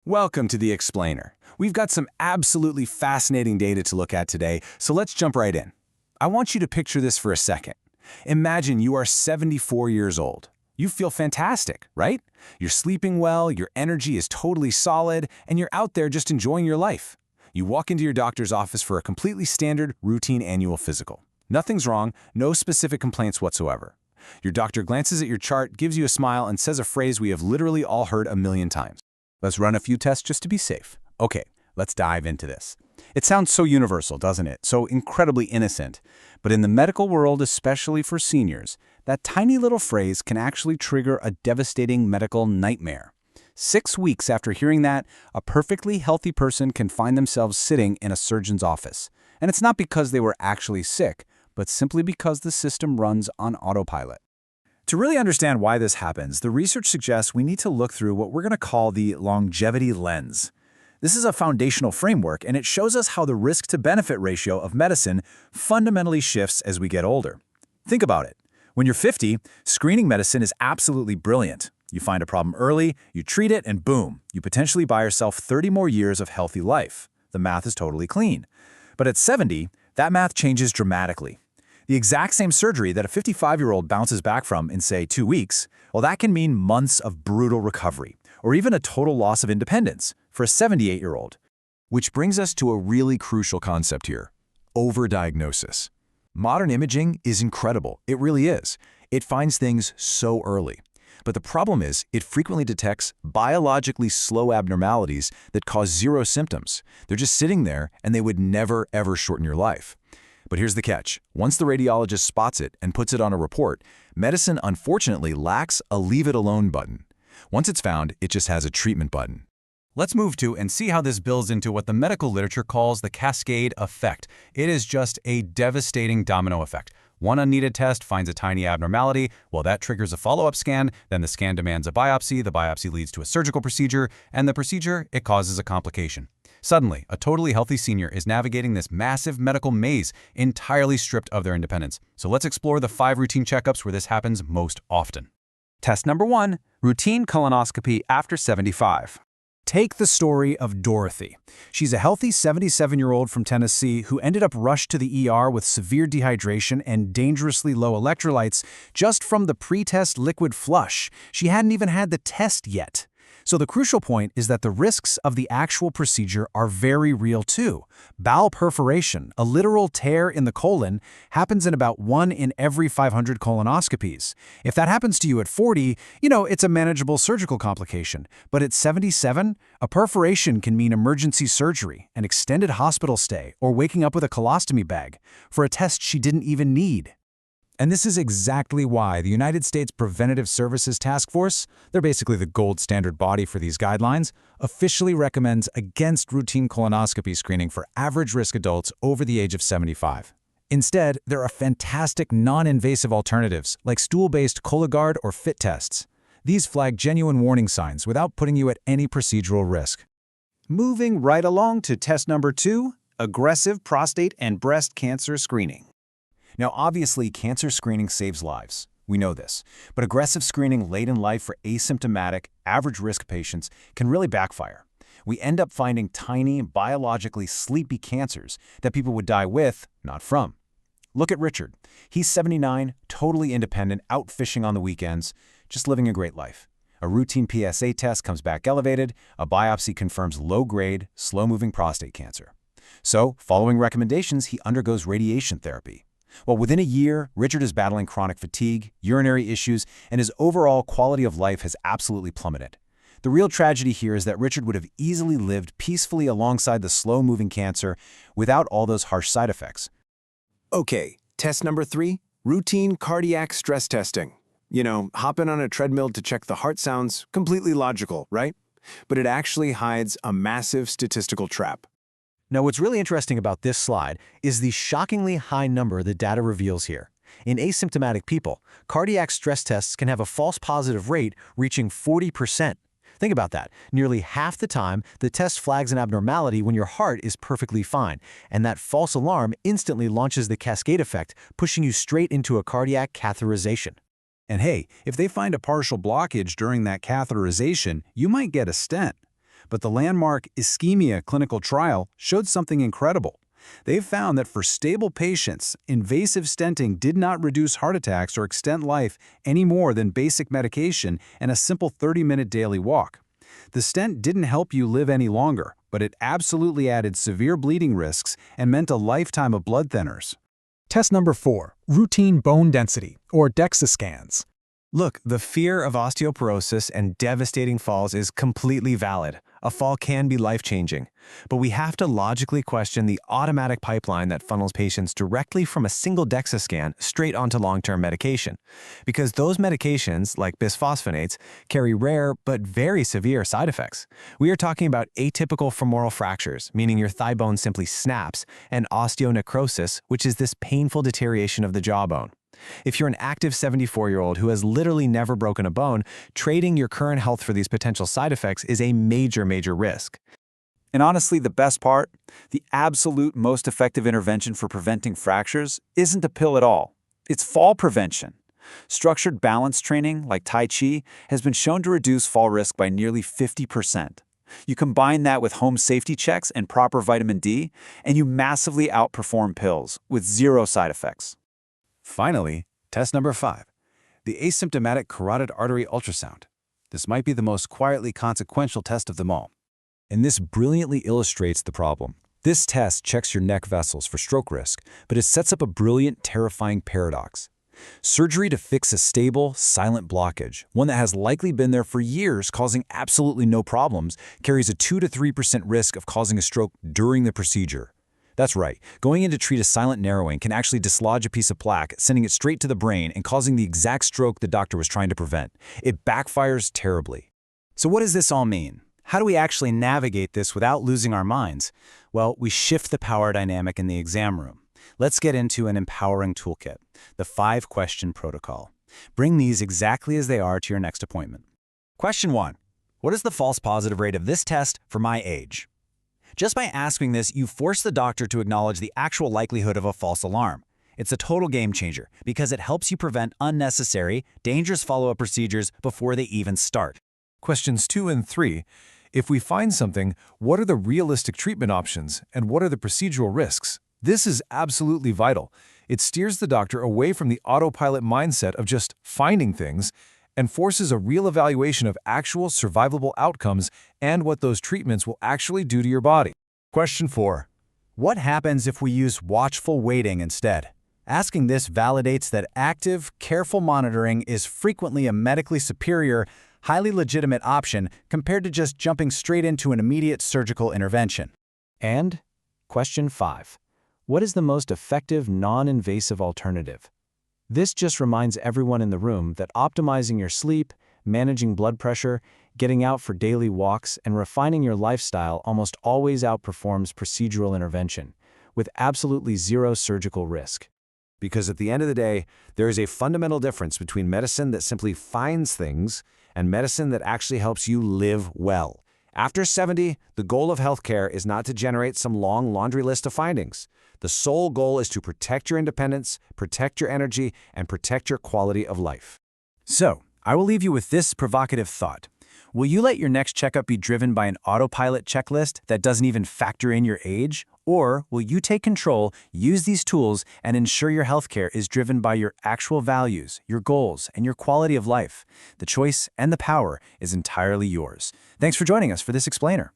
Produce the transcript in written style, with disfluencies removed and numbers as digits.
Welcome to The Explainer. We've got some absolutely fascinating data to look at today, so let's jump right in. I want you to picture this for a second. Imagine you are 74 years old. You feel fantastic, right? You're sleeping well, your energy is totally solid, and you're out there just enjoying your life. You walk into your doctor's office for a completely standard, routine annual physical. Nothing's wrong, no specific complaints whatsoever. Your doctor glances at your chart, gives you a smile, and says a phrase we have literally all heard a million times. Let's run a few tests just to be safe. Okay, let's dive into this. It sounds so universal, doesn't it? So incredibly innocent. But in the medical world, especially for seniors, that tiny little phrase can actually trigger a devastating medical nightmare. 6 weeks after hearing that, a perfectly healthy person can find themselves sitting in a surgeon's office. And it's not because they were actually sick, but simply because the system runs on autopilot. To really understand why this happens, the research suggests we need to look through what we're going to call the longevity lens. This is a foundational framework, and it shows us how the risk-to-benefit ratio of medicine fundamentally shifts as we get older. Think about it. When you're 50, screening medicine is absolutely brilliant. You find a problem early, you treat it, and boom, you potentially buy yourself 30 more years of healthy life. The math is totally clean. But at 70, that math changes dramatically. The exact same surgery that a 55-year-old bounces back from in, say, 2 weeks, well, that can mean months of brutal recovery, or even a total loss of independence for a 78-year-old. Which brings us to a really crucial concept here: overdiagnosis. Modern imaging is incredible. It really is. It finds things so early. But the problem is, it frequently detects biologically slow abnormalities that cause zero symptoms. They're just sitting there, and they would never, ever shorten your life. But here's the catch. Once the radiologist spots it and puts it on a report, medicine unfortunately lacks a leave it alone button. Once it's found, it just has a treatment button. Let's move to and see how this builds into what the medical literature calls the cascade effect. It is just a devastating domino effect. One unneeded test finds a tiny abnormality, well, that triggers a follow-up scan, then the scan demands a biopsy, the biopsy leads to a surgical procedure, and the procedure, it causes a complication. Suddenly, a totally healthy senior is navigating this massive medical maze, entirely stripped of their independence. So let's explore the 5 routine checkups where this happens most often. Test number 1, routine colonoscopy after 75. Take the story of Dorothy. She's a healthy 77-year-old from Tennessee who ended up rushed to the ER with severe dehydration and dangerously low electrolytes just from the pre-test liquid flush. She hadn't even had the test yet. So the crucial point is that the risks of the actual procedure are very real too. Bowel perforation, a literal tear in the colon, happens in about 1 in every 500 colonoscopies. If that happens to you at 40, it's a manageable surgical complication. But at 77, a perforation can mean emergency surgery, an extended hospital stay, or waking up with a colostomy bag for a test she didn't even need. And this is exactly why the United States Preventive Services Task Force, they're basically the gold standard body for these guidelines, officially recommends against routine colonoscopy screening for average-risk adults over the age of 75. Instead, there are fantastic non-invasive alternatives like stool-based Cologuard or FIT tests. These flag genuine warning signs without putting you at any procedural risk. Moving right along to test number 2, aggressive prostate and breast cancer screening. Now, obviously, cancer screening saves lives. We know this. But aggressive screening late in life for asymptomatic, average-risk patients can really backfire. We end up finding tiny, biologically sleepy cancers that people would die with, not from. Look at Richard. He's 79, totally independent, out fishing on the weekends, just living a great life. A routine PSA test comes back elevated, a biopsy confirms low-grade, slow-moving prostate cancer. So, following recommendations, he undergoes radiation therapy. Well, within a year, Richard is battling chronic fatigue, urinary issues, and his overall quality of life has absolutely plummeted. The real tragedy here is that Richard would have easily lived peacefully alongside the slow-moving cancer without all those harsh side effects. Okay, test number 3, routine cardiac stress testing. Hopping on a treadmill to check the heart sounds completely logical, right? But it actually hides a massive statistical trap. Now, what's really interesting about this slide is the shockingly high number the data reveals here. In asymptomatic people, cardiac stress tests can have a false positive rate reaching 40%. Think about that. Nearly half the time, the test flags an abnormality when your heart is perfectly fine, and that false alarm instantly launches the cascade effect, pushing you straight into a cardiac catheterization. And hey, if they find a partial blockage during that catheterization, you might get a stent. But the landmark ischemia clinical trial showed something incredible. They've found that for stable patients, invasive stenting did not reduce heart attacks or extend life any more than basic medication and a simple 30-minute daily walk. The stent didn't help you live any longer, but it absolutely added severe bleeding risks and meant a lifetime of blood thinners. Test number 4, routine bone density, or DEXA scans. Look, the fear of osteoporosis and devastating falls is completely valid. A fall can be life-changing. But we have to logically question the automatic pipeline that funnels patients directly from a single DEXA scan straight onto long-term medication. Because those medications, like bisphosphonates, carry rare but very severe side effects. We are talking about atypical femoral fractures, meaning your thigh bone simply snaps, and osteonecrosis, which is this painful deterioration of the jawbone. If you're an active 74-year-old who has literally never broken a bone, trading your current health for these potential side effects is a major risk. And honestly, the best part, the absolute most effective intervention for preventing fractures isn't a pill at all. It's fall prevention. Structured balance training, like Tai Chi, has been shown to reduce fall risk by nearly 50%. You combine that with home safety checks and proper vitamin D, and you massively outperform pills with zero side effects. Finally, test number 5, the asymptomatic carotid artery ultrasound. This might be the most quietly consequential test of them all. And this brilliantly illustrates the problem. This test checks your neck vessels for stroke risk, but it sets up a brilliant, terrifying paradox. Surgery to fix a stable, silent blockage, one that has likely been there for years causing absolutely no problems, carries a 2 to 3% risk of causing a stroke during the procedure. That's right, going in to treat a silent narrowing can actually dislodge a piece of plaque, sending it straight to the brain and causing the exact stroke the doctor was trying to prevent. It backfires terribly. So what does this all mean? How do we actually navigate this without losing our minds? Well, we shift the power dynamic in the exam room. Let's get into an empowering toolkit, the 5-question protocol. Bring these exactly as they are to your next appointment. Question 1. What is the false positive rate of this test for my age? Just by asking this, you force the doctor to acknowledge the actual likelihood of a false alarm. It's a total game changer because it helps you prevent unnecessary, dangerous follow-up procedures before they even start. Questions 2 and 3. If we find something, what are the realistic treatment options and what are the procedural risks? This is absolutely vital. It steers the doctor away from the autopilot mindset of just finding things and forces a real evaluation of actual survivable outcomes and what those treatments will actually do to your body. Question 4. What happens if we use watchful waiting instead? Asking this validates that active, careful monitoring is frequently a medically superior, highly legitimate option compared to just jumping straight into an immediate surgical intervention. And question 5. What is the most effective non-invasive alternative? This just reminds everyone in the room that optimizing your sleep, managing blood pressure, getting out for daily walks, and refining your lifestyle almost always outperforms procedural intervention, with absolutely zero surgical risk. Because at the end of the day, there is a fundamental difference between medicine that simply finds things and medicine that actually helps you live well. After 70, the goal of healthcare is not to generate some long laundry list of findings. The sole goal is to protect your independence, protect your energy, and protect your quality of life. So, I will leave you with this provocative thought. Will you let your next checkup be driven by an autopilot checklist that doesn't even factor in your age? Or will you take control, use these tools, and ensure your healthcare is driven by your actual values, your goals, and your quality of life? The choice and the power is entirely yours. Thanks for joining us for this explainer.